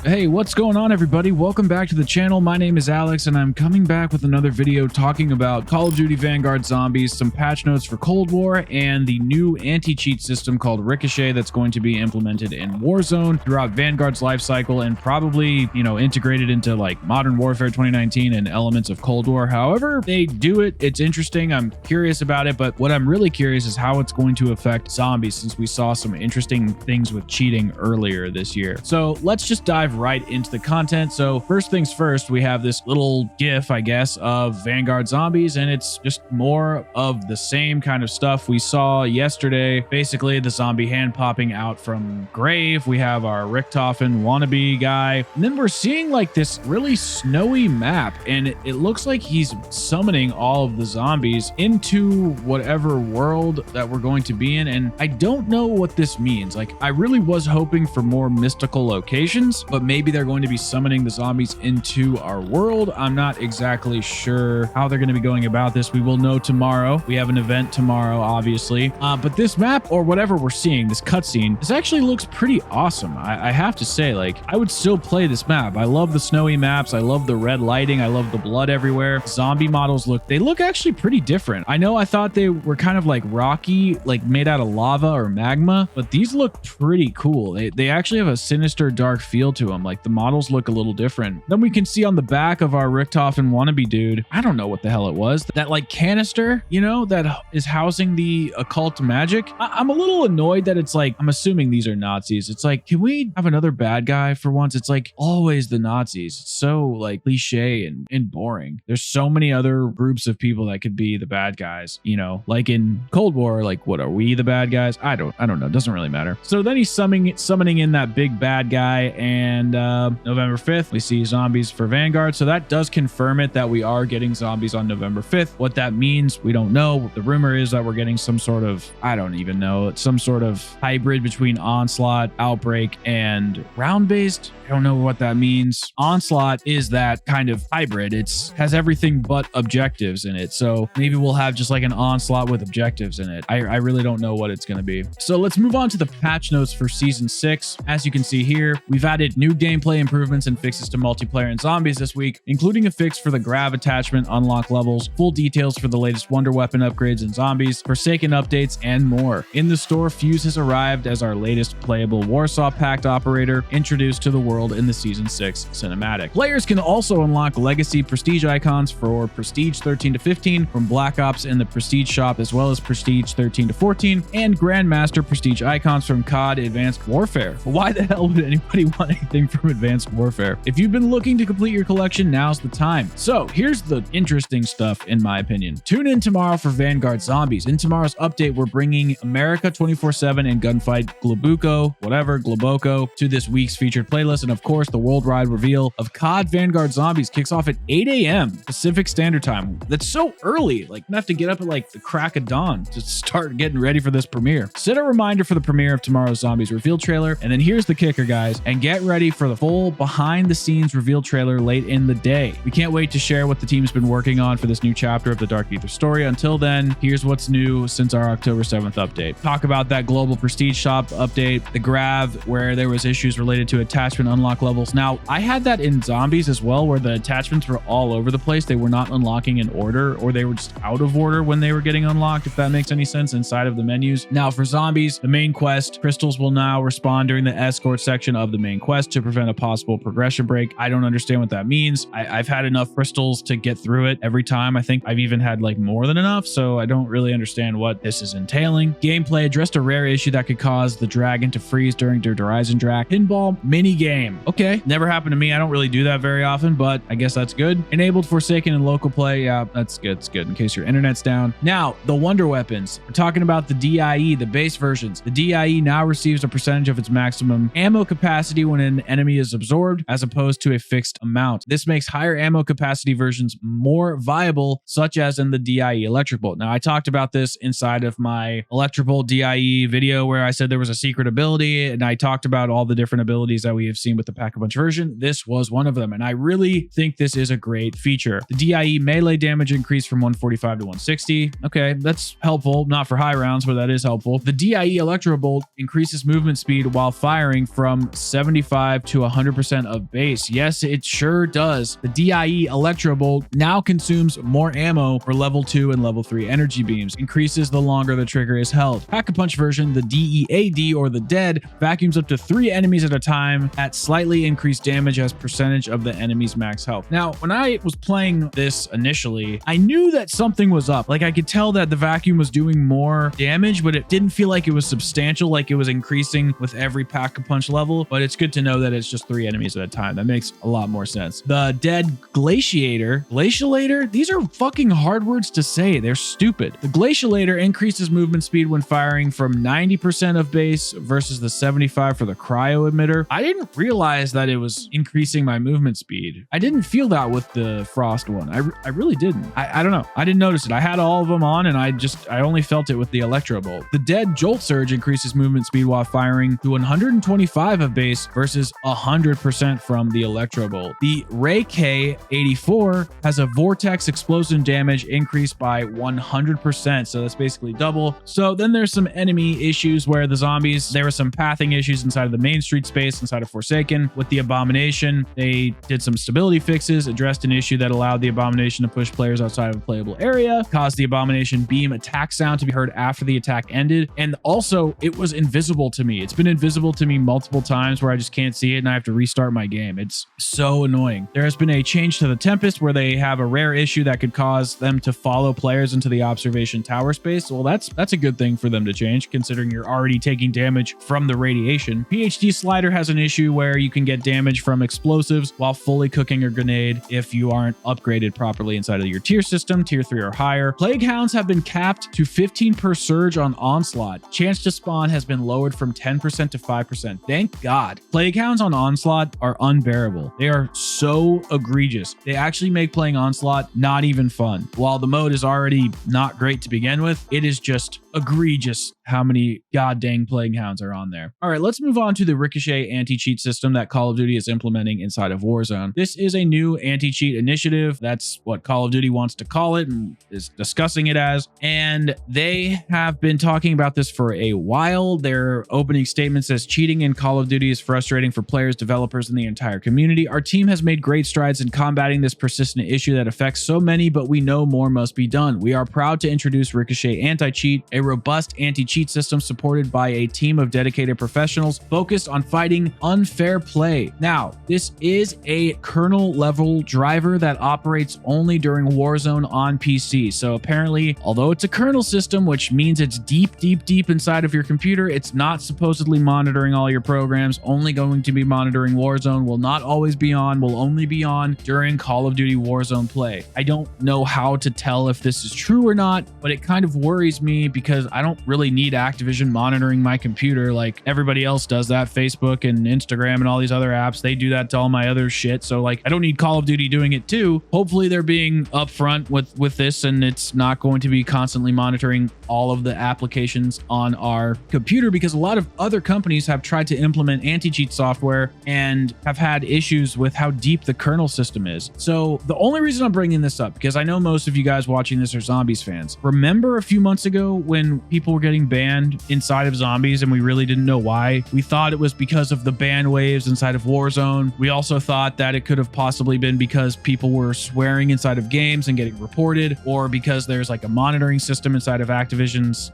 Hey, what's going on, everybody? Welcome back to the channel. My name is Alex, and I'm coming back with another video talking about Call of Duty Vanguard Zombies, some patch notes for Cold War, and the new anti-cheat system called Ricochet that's going to be implemented in Warzone throughout Vanguard's lifecycle and probably, integrated into like Modern Warfare 2019 and elements of Cold War. However they do it, it's interesting. I'm curious about it, but what I'm really curious is how it's going to affect zombies, since we saw some interesting things with cheating earlier this year. So let's just dive right into the content. So first things first, we have this little GIF, I guess, of Vanguard zombies, and it's just more of the same kind of stuff we saw yesterday. Basically, the zombie hand popping out from grave. We have our Richtofen wannabe guy, and then we're seeing like this really snowy map, and it looks like he's summoning all of the zombies into whatever world that we're going to be in, and I don't know what this means. Like, I really was hoping for more mystical locations, but maybe they're going to be summoning the zombies into our world. I'm not exactly sure how they're going to be going about this. We will know tomorrow. We have an event tomorrow, obviously. But this map, or whatever we're seeing, this cutscene, this actually looks pretty awesome. I have to say, like, I would still play this map. I love the snowy maps. I love the red lighting. I love the blood everywhere. Zombie models look actually pretty different. I know I thought they were kind of like rocky, like made out of lava or magma, but these look pretty cool. They actually have a sinister, dark feel to them. Like, the models look a little different. Then we can see on the back of our Richtofen wannabe dude, I don't know what the hell it was, that like canister, that is housing the occult magic. I'm a little annoyed that it's like, I'm assuming these are Nazis. It's like, can we have another bad guy for once? It's like always the Nazis. It's so like cliche and boring. There's so many other groups of people that could be the bad guys, like in Cold War. Like, what are we, the bad guys? I don't know. It doesn't really matter. So then he's summoning in that big bad guy, and November 5th, we see zombies for Vanguard. So that does confirm it, that we are getting zombies on November 5th. What that means, we don't know. The rumor is that we're getting some sort of, I don't even know, it's some sort of hybrid between Onslaught, Outbreak, and round-based. I don't know what that means. Onslaught is that kind of hybrid. It has everything but objectives in it. So maybe we'll have just like an Onslaught with objectives in it. I really don't know what it's going to be. So let's move on to the patch notes for Season 6. As you can see here, we've added new gameplay improvements and fixes to multiplayer and zombies this week, including a fix for the grav attachment unlock levels, full details for the latest wonder weapon upgrades and zombies, Forsaken updates, and more. In the store, Fuse has arrived as our latest playable Warsaw Pact operator, introduced to the world in the Season 6 cinematic. Players can also unlock legacy prestige icons for Prestige 13 to 15 from Black Ops in the Prestige shop, as well as Prestige 13 to 14 and Grandmaster prestige icons from COD Advanced Warfare. Why the hell would anybody want anything from Advanced Warfare? If you've been looking to complete your collection, now's the time. So here's the interesting stuff, in my opinion. Tune in tomorrow for Vanguard Zombies. In tomorrow's update, we're bringing America 24/7 and Gunfight Globoko to this week's featured playlist. And of course, the worldwide reveal of COD Vanguard Zombies kicks off at 8 a.m. Pacific Standard Time. That's so early. Like, I have to get up at like the crack of dawn to start getting ready for this premiere. Set a reminder for the premiere of tomorrow's Zombies reveal trailer. And then here's the kicker, guys, and get ready for the full behind the scenes reveal trailer late in the day. We can't wait to share what the team's been working on for this new chapter of the Dark Ether story. Until then, here's what's new since our October 7th update. Talk about that global prestige shop update, the grav, where there was issues related to attachment unlock levels. Now, I had that in zombies as well, where the attachments were all over the place. They were not unlocking in order, or they were just out of order when they were getting unlocked, if that makes any sense, inside of the menus. Now, for zombies, the main quest, crystals will now respawn during the escort section of the main quest to prevent a possible progression break. I don't understand what that means. I've had enough crystals to get through it every time. I think I've even had like more than enough, so I don't really understand what this is entailing. Gameplay addressed a rare issue that could cause the dragon to freeze during Der Horizon Drac pinball mini game. Okay, never happened to me. I don't really do that very often, but I guess that's good. Enabled Forsaken and local play. Yeah, that's good. It's good in case your internet's down. Now, the wonder weapons. We're talking about the DIE, the base versions. The DIE now receives a percentage of its maximum ammo capacity when an enemy is absorbed as opposed to a fixed amount. This makes higher ammo capacity versions more viable, such as in the DIE Electric Bolt. Now, I talked about this inside of my Electric Bolt DIE video where I said there was a secret ability, and I talked about all the different abilities that we have seen with the Pack-a-Punch version. This was one of them, and I really think this is a great feature. The DIE melee damage increased from 145 to 160. Okay, that's helpful. Not for high rounds, but that is helpful. The DIE Electro Bolt increases movement speed while firing from 75 to 100% of base. Yes, it sure does. The DIE Electro Bolt now consumes more ammo for level 2 and level 3 energy beams, increases the longer the trigger is held. Pack-a-Punch version, the DEAD or the Dead, vacuums up to 3 enemies at a time at slightly increased damage as percentage of the enemy's max health. Now, when I was playing this initially, I knew that something was up. Like, I could tell that the vacuum was doing more damage, but it didn't feel like it was substantial, like it was increasing with every Pack-a-Punch level. But it's good to know that it's just 3 enemies at a time. That makes a lot more sense. The Dead Glacialator? These are fucking hard words to say. They're stupid. The Glacialator increases movement speed when firing from 90% of base versus the 75 for the cryo emitter. I didn't realize that it was increasing my movement speed. I didn't feel that with the Frost one. I really didn't. I don't know. I didn't notice it. I had all of them on, and I only felt it with the Electro Bolt. The Dead Jolt Surge increases movement speed while firing to 125 of base versus 100% from the Electro Bolt. The Ray K84 has a vortex explosion damage increased by 100%, so that's basically double. So then there's some enemy issues where the zombies, there were some pathing issues inside of the main street space inside of Forsaken. With the Abomination, they did some stability fixes, addressed an issue that allowed the Abomination to push players outside of a playable area, caused the Abomination beam attack sound to be heard after the attack ended, and also it was invisible to me. It's been invisible to me multiple times where I just can't see it and I have to restart my game. It's so annoying. There has been a change to the Tempest where they have a rare issue that could cause them to follow players into the observation tower space. Well, that's a good thing for them to change, considering you're already taking damage from the radiation. PhD Slider has an issue where you can get damage from explosives while fully cooking a grenade if you aren't upgraded properly inside of your tier system, tier 3 or higher. Plague Hounds have been capped to 15 per surge on Onslaught. Chance to spawn has been lowered from 10% to 5%. Thank God. Plague Hounds on Onslaught are unbearable. They are so egregious. They actually make playing Onslaught not even fun. While the mode is already not great to begin with, it is just egregious how many god dang Plague Hounds are on there. All right, let's move on to the Ricochet Anti-Cheat system that Call of Duty is implementing inside of Warzone. This is a new anti-cheat initiative. That's what Call of Duty wants to call it and is discussing it as. And they have been talking about this for a while. Their opening statement says, cheating in Call of Duty is frustrating for players, developers, and the entire community. Our team has made great strides in combating this persistent issue that affects so many, but we know more must be done. We are proud to introduce Ricochet Anti-Cheat, a robust anti-cheat system supported by a team of dedicated professionals focused on fighting unfair play. Now, this is a kernel level driver that operates only during Warzone on PC. So apparently, although it's a kernel system, which means it's deep inside of your computer, it's not supposedly monitoring all your programs, only going to be monitoring Warzone, will not always be on, will only be on during Call of Duty Warzone play. I don't know how to tell if this is true or not, but it kind of worries me because I don't really need Activision monitoring my computer like everybody else does that. Facebook and Instagram and all these other apps, they do that to all my other shit. So like, I don't need Call of Duty doing it too. Hopefully they're being upfront with this and it's not going to be constantly monitoring all of the applications on our computer, because a lot of other companies have tried to implement anti-cheat software and have had issues with how deep the kernel system is. So the only reason I'm bringing this up, because I know most of you guys watching this are Zombies fans. Remember a few months ago when people were getting banned inside of Zombies and we really didn't know why? We thought it was because of the ban waves inside of Warzone. We also thought that it could have possibly been because people were swearing inside of games and getting reported, or because there's like a monitoring system inside of Activision's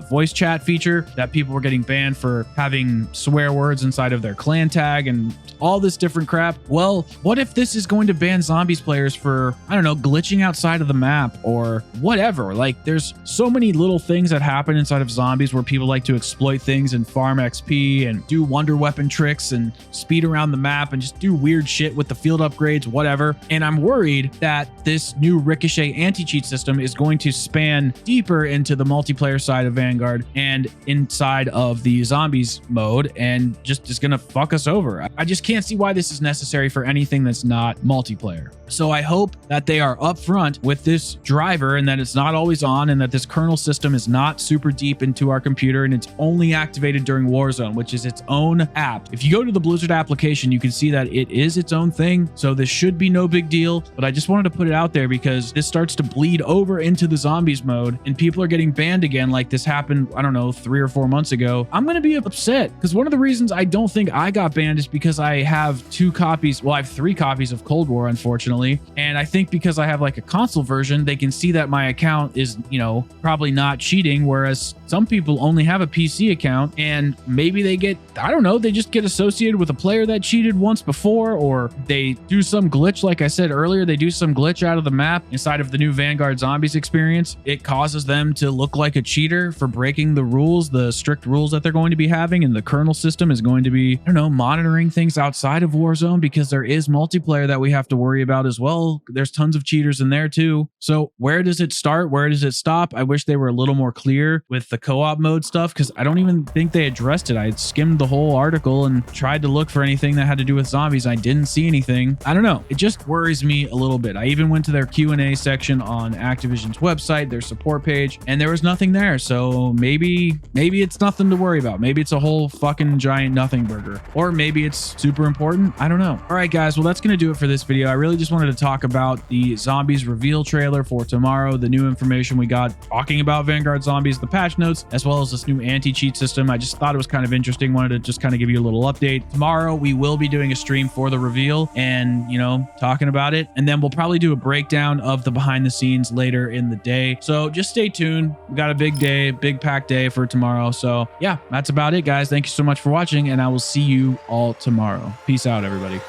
voice chat feature that people were getting banned for having swear words inside of their clan tag and all this different crap. Well, what if this is going to ban Zombies players for, I don't know, glitching outside of the map or whatever? Like, there's so many little things that happen inside of Zombies where people like to exploit things and farm XP and do wonder weapon tricks and speed around the map and just do weird shit with the field upgrades, whatever. And I'm worried that this new Ricochet anti-cheat system is going to span deeper into the multiplayer side of Vanguard and inside of the Zombies mode, and just is going to fuck fuck us over. I just can't see why this is necessary for anything that's not multiplayer. So I hope that they are upfront with this driver and that it's not always on, and that this kernel system is not super deep into our computer and it's only activated during Warzone, which is its own app. If you go to the Blizzard application, you can see that it is its own thing. So this should be no big deal, but I just wanted to put it out there because this starts to bleed over into the zombies mode and people are getting banned again like this happened, I don't know, 3 or 4 months ago. I'm going to be upset because one of the reasons I don't think I got banned is because I have 2 copies. Well, I have 3 copies of Cold War, unfortunately. And I think because I have like a console version, they can see that my account is, you know, probably not cheating. Whereas some people only have a PC account and maybe they get, I don't know, they just get associated with a player that cheated once before, or they do some glitch. Like I said earlier, they do some glitch out of the map inside of the new Vanguard Zombies experience. It causes them to look like a cheater for breaking the rules, the strict rules that they're going to be having. And the kernel system is going to be, I don't know, monitoring things outside of Warzone because there is multiplayer that we have to worry about as well. There's tons of cheaters in there too. So where does it start? Where does it stop? I wish they were a little more clear with the co-op mode stuff because I don't even think they addressed it. I had skimmed the whole article and tried to look for anything that had to do with zombies. I didn't see anything. I don't know. It just worries me a little bit. I even went to their Q&A section on Activision's website, their support page, and there was nothing there. So maybe it's nothing to worry about. Maybe it's a whole fucking giant nothing burger, or maybe it's super important. I don't know. All right, guys. Well, that's going to do it for this video. I really just wanted to talk about the Zombies reveal trailer for tomorrow, the new information we got talking about Vanguard Zombies, the patch notes, as well as this new anti-cheat system. I just thought it was kind of interesting. Wanted to just kind of give you a little update. Tomorrow, we will be doing a stream for the reveal and, you know, talking about it. And then we'll probably do a breakdown of the behind the scenes later in the day. So just stay tuned. We got a big day, big packed day for tomorrow. So yeah, that's about it, guys. Thank you so much for watching, and I will see you all tomorrow. Peace out, everybody.